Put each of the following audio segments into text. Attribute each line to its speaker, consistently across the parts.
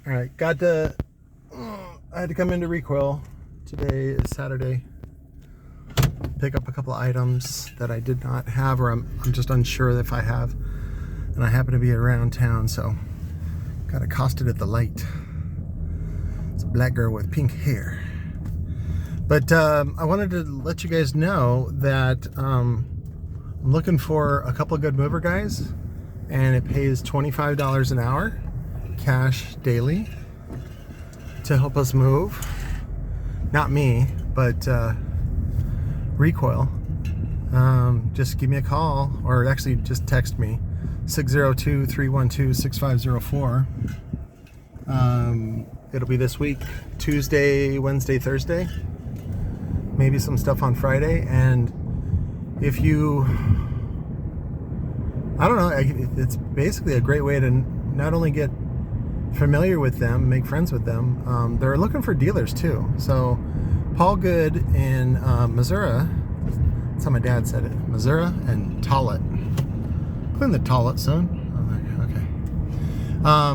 Speaker 1: All right, I had to come into Recoil. Today is Saturday. Pick up a couple of items that I did not have, or I'm just unsure if I have. And I happen to be around town, so got accosted at the light. It's a black girl with pink hair. But I wanted to let you guys know that I'm looking for a couple of good mover guys, and it pays $25 an hour, cash daily, to help us move. Not me, but Recoil. Just give me a call, or actually just text me, 602-312-6504. It'll be this week, Tuesday, Wednesday, Thursday, maybe some stuff on Friday. And if you, I don't know, it's basically a great way to not only get familiar with them, make friends with them. They're looking for dealers too. So Paul Good in Missouri, that's how my dad said it, Missouri and Tollett. Clean the Tollett, son. Okay.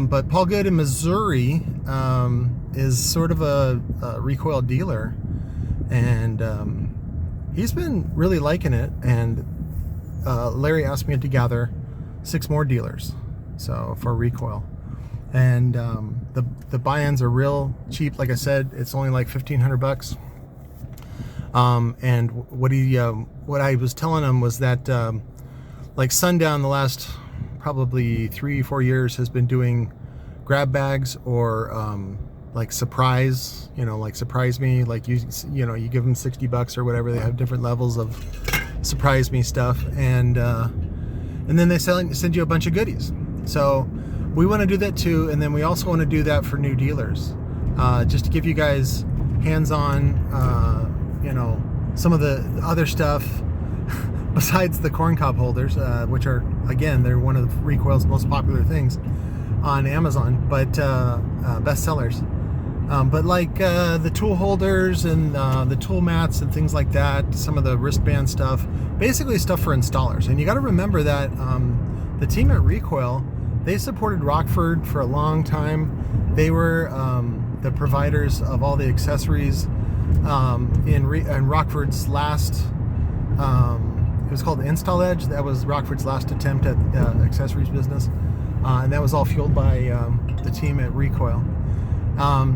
Speaker 1: But Paul Good in Missouri is sort of a Recoil dealer, and he's been really liking it. And Larry asked me to gather 6 more dealers, so for Recoil. And the buy-ins are real cheap. Like I said, it's only like $1,500. And what I was telling him was that like Sundown the last probably 3-4 years has been doing grab bags, or like surprise, like surprise me, like you give them $60 or whatever. They have different levels of surprise me stuff, and then they send you a bunch of goodies. So we want to do that too, and then we also want to do that for new dealers, just to give you guys hands-on, some of the other stuff besides the corn cob holders, which are, again, they're one of Recoil's most popular things on Amazon, but best sellers. But like the tool holders and the tool mats and things like that, some of the wristband stuff, basically stuff for installers. And you got to remember that the team at Recoil, they supported Rockford for a long time. They were the providers of all the accessories in Rockford's last, it was called Install Edge. That was Rockford's last attempt at the accessories business. And that was all fueled by the team at Recoil.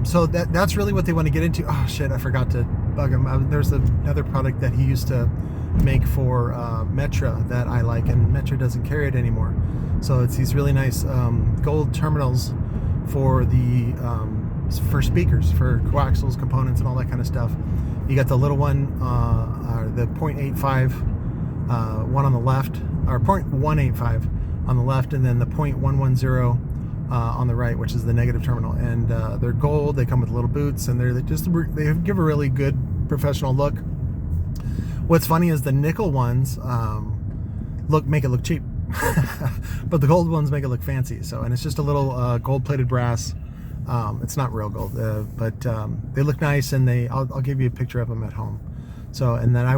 Speaker 1: So that's really what they want to get into. Oh shit, I forgot to bug him. There's another product that he used to make for Metra that I like, and Metra doesn't carry it anymore. So it's these really nice gold terminals for the for speakers, for coaxials, components, and all that kind of stuff. You got the little one, the 0.85 one on the left, or 0.185 on the left, and then the 0.110 on the right, which is the negative terminal. And they're gold. They come with little boots, and they give a really good professional look. What's funny is the nickel ones make it look cheap, but the gold ones make it look fancy. So, and it's just a little gold-plated brass. It's not real gold, but they look nice, and I'll give you a picture of them at home. So, and then I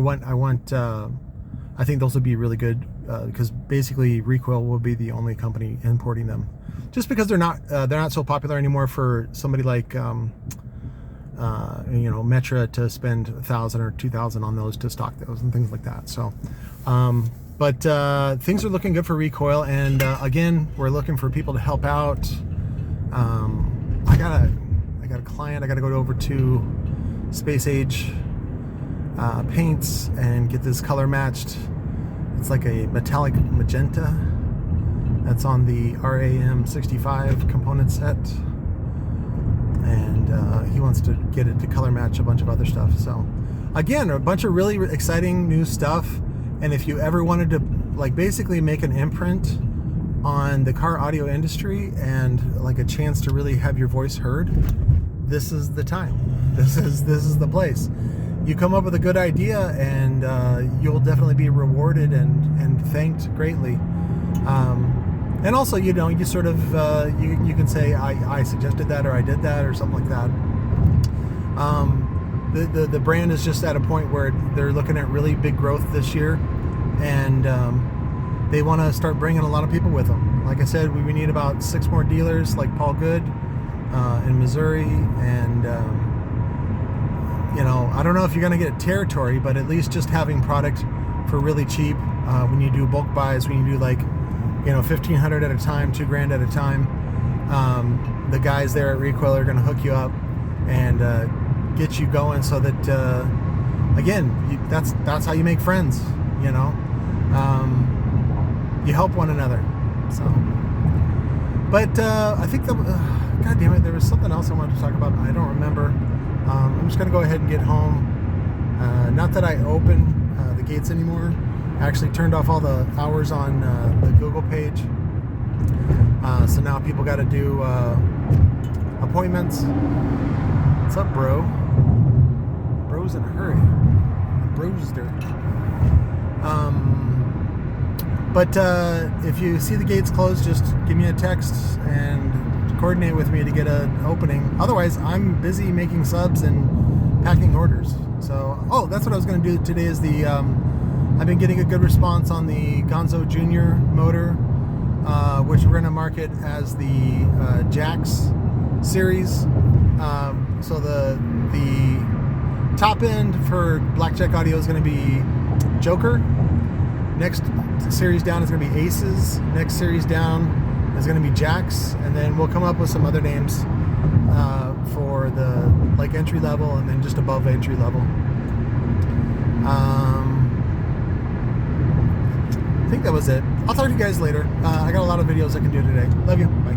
Speaker 1: think those would be really good because basically Recoil will be the only company importing them, just because they're not so popular anymore for somebody like Metra to spend $1,000 or $2,000 on those to stock those and things like that. So, but things are looking good for Recoil, and again, we're looking for people to help out. I got a client. I got to go over to Space Age paints and get this color matched. It's like a metallic magenta that's on the RAM65 component set, and he wants to get it to color match a bunch of other stuff. So again, a bunch of really exciting new stuff. And if you ever wanted to basically make an imprint on the car audio industry and like a chance to really have your voice heard, this is the time. This is the place. You come up with a good idea, and you'll definitely be rewarded and thanked greatly. And also, you sort of you can say I suggested that, or I did that, or something like that. The brand is just at a point where they're looking at really big growth this year, and they want to start bringing a lot of people with them. Like I said, we need about 6 more dealers like Paul Good. in Missouri, and you know, I don't know if you're gonna get territory, but at least just having product for really cheap when you do bulk buys, when you do like, you know, 1,500 at a time, $2,000 at a time, the guys there at Recoil are gonna hook you up and get you going, so that again, that's how you make friends, you know. You help one another. So, but I think that God damn it, there was something else I wanted to talk about. I don't remember. I'm just gonna go ahead and get home. Not that I open the gates anymore. I actually turned off all the hours on the Google page. So now people got to do appointments. What's up, bro? Bro's in a hurry. Bro's there. But if you see the gates closed, just give me a text and coordinate with me to get an opening. Otherwise, I'm busy making subs and packing orders. So, oh, that's what I was going to do today. Is the I've been getting a good response on the GONZO Junior motor, which we're going to market as the Jax series. So the top end for Blackjack Audio is going to be Joker. Next series down is going to be Aces. Next series down is going to be Jax, and then we'll come up with some other names for the like entry level, and then just above entry level. I think that was it. I'll talk to you guys later. I got a lot of videos I can do today. Love you. Bye.